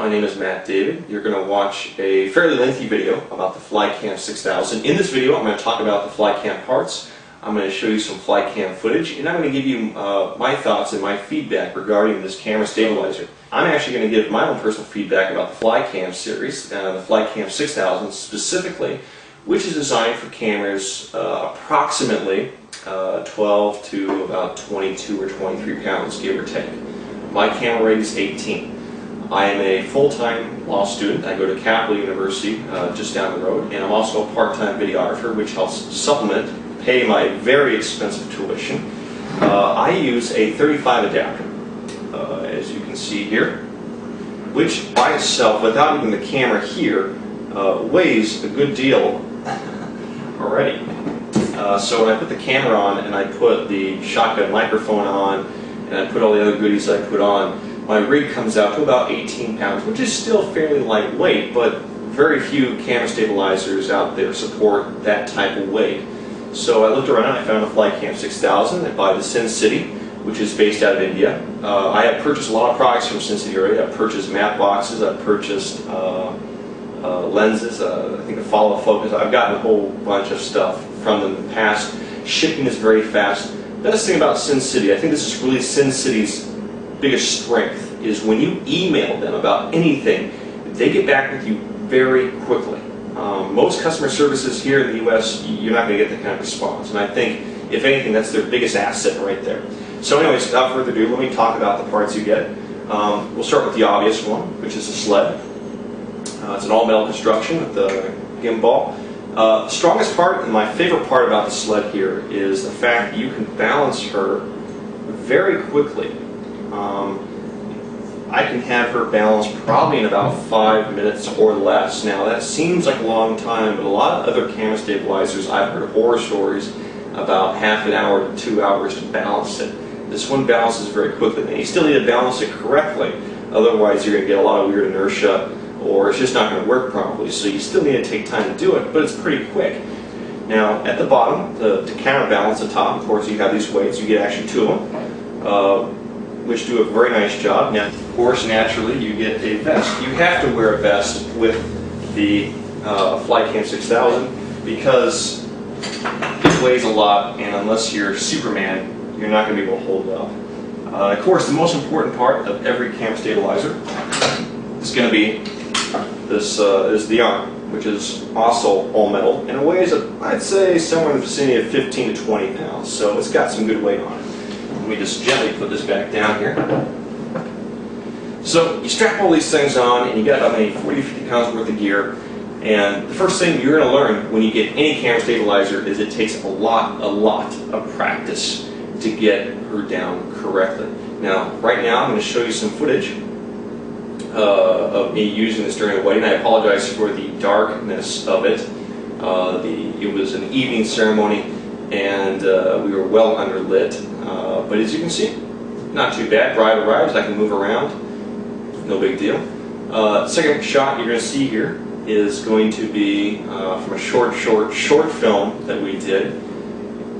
my name is Matt David. You're going to watch a fairly lengthy video about the Flycam 6000. In this video I'm going to talk about the Flycam parts, I'm going to show you some Flycam footage, and I'm going to give you my thoughts and my feedback regarding this camera stabilizer. I'm actually going to give my own personal feedback about the Flycam series, the Flycam 6000 specifically, which is designed for cameras approximately 12 to about 22 or 23 pounds, give or take. My camera rate is 18. I am a full-time law student. I go to Capital University just down the road, and I'm also a part-time videographer, which helps supplement, pay my very expensive tuition. I use a 35 adapter, as you can see here, which by itself, without even the camera here, weighs a good deal already. So when I put the camera on and I put the shotgun microphone on and I put all the other goodies I put on, my rig comes out to about 18 pounds, which is still fairly lightweight, but very few camera stabilizers out there support that type of weight. So I looked around and I found a Flycam 6000 by the Sin City, which is based out of India. I have purchased a lot of products from Sin City already. I've purchased matte boxes, I've purchased lenses, I think a follow focus. I've gotten a whole bunch of stuff from them in the past. Shipping is very fast. Best thing about Sin City, I think this is really Sin City's biggest strength, is when you email them about anything, they get back with you very quickly. Most customer services here in the US, you're not going to get that kind of response, and I think, if anything, that's their biggest asset right there. So anyways, without further ado, let me talk about the parts you get. We'll start with the obvious one, which is the sled. It's an all-metal construction with the gimbal. The strongest part, and my favorite part about the sled here, is the fact that you can balance her very quickly. I can have her balanced probably in about 5 minutes or less. Now that seems like a long time, but a lot of other camera stabilizers, I've heard horror stories about half an hour to 2 hours to balance it. This one balances very quickly, and you still need to balance it correctly, otherwise you're going to get a lot of weird inertia, or it's just not going to work properly. So you still need to take time to do it, but it's pretty quick. Now at the bottom, to counterbalance the top, of course you have these weights. You get actually two of them, which do a very nice job. Now, of course, naturally, you get a vest. You have to wear a vest with the Flycam 6000 because it weighs a lot, and unless you're Superman, you're not going to be able to hold it up. Of course, the most important part of every camera stabilizer is going to be this is the arm, which is also all metal, and it weighs, I'd say, somewhere in the vicinity of 15 to 20 pounds. So it's got some good weight on it. Let me just gently put this back down here. So you strap all these things on, and you got about maybe 40 to 50 pounds worth of gear. And the first thing you're going to learn when you get any camera stabilizer is it takes a lot of practice to get her down correctly. Now, right now, I'm going to show you some footage of me using this during a wedding. I apologize for the darkness of it. It was an evening ceremony, and we were well underlit. But as you can see, not too bad. Bride arrives, I can move around, no big deal. Second shot you're going to see here is going to be from a short film that we did.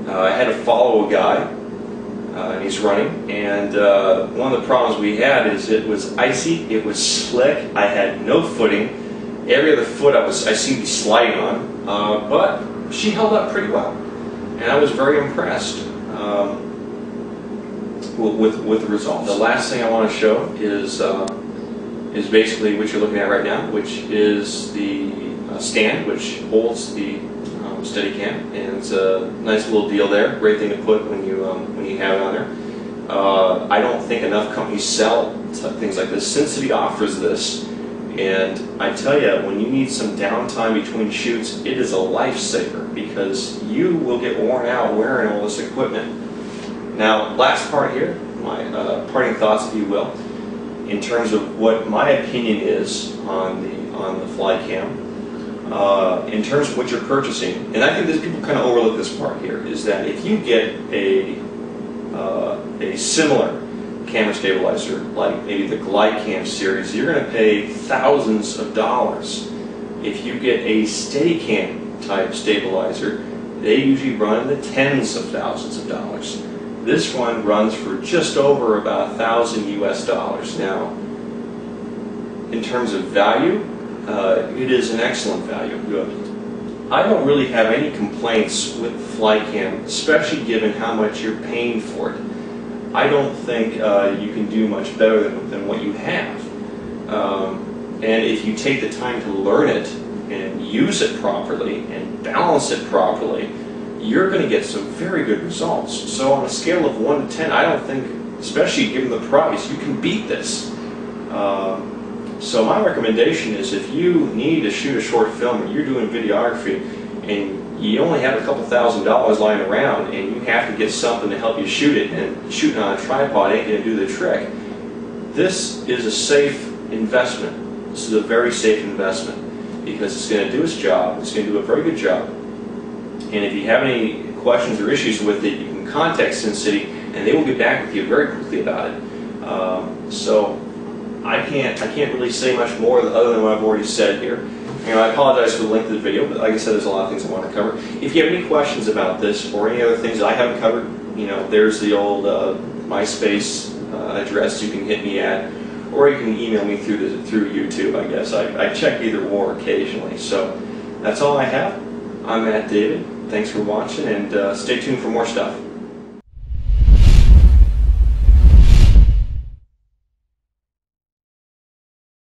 I had to follow a guy, and he's running, and one of the problems we had is it was icy, it was slick, I had no footing. Every other foot I seemed to be sliding on, but she held up pretty well, and I was very impressed with the results. The last thing I want to show is basically what you're looking at right now, which is the stand which holds the Steadicam, and it's a nice little deal there. Great thing to put when you have it on there. I don't think enough companies sell things like this. Sin City offers this, and I tell you, when you need some downtime between shoots, it is a lifesaver because you will get worn out wearing all this equipment. Now, last part here, my parting thoughts, if you will, in terms of what my opinion is on the Flycam. In terms of what you're purchasing, and I think that people kind of overlook this part here, is that if you get a similar camera stabilizer, like maybe the Glidecam series, you're going to pay thousands of dollars. If you get a Steadicam type stabilizer, they usually run in the tens of thousands of dollars. This one runs for just over about $1,000 US. Now, in terms of value, it is an excellent value. I don't really have any complaints with Flycam, especially given how much you're paying for it. I don't think you can do much better than what you have. And if you take the time to learn it and use it properly and balance it properly, you're going to get some very good results. So on a scale of 1 to 10, I don't think, especially given the price, you can beat this. So my recommendation is, if you need to shoot a short film and you're doing videography and you only have a couple $1,000s lying around and you have to get something to help you shoot it, and shooting on a tripod ain't going to do the trick, this is a safe investment. This is a very safe investment because it's going to do its job. It's going to do a very good job. And if you have any questions or issues with it, you can contact Sin City and they will get back with you very quickly about it. So I can't really say much more other than what I've already said here. I apologize for the length of the video, but like I said, there's a lot of things I want to cover. If you have any questions about this or any other things that I haven't covered, there's the old MySpace address you can hit me at, or you can email me through YouTube, I guess. I check either or occasionally. So that's all I have. I'm Matt David. Thanks for watching, and stay tuned for more stuff.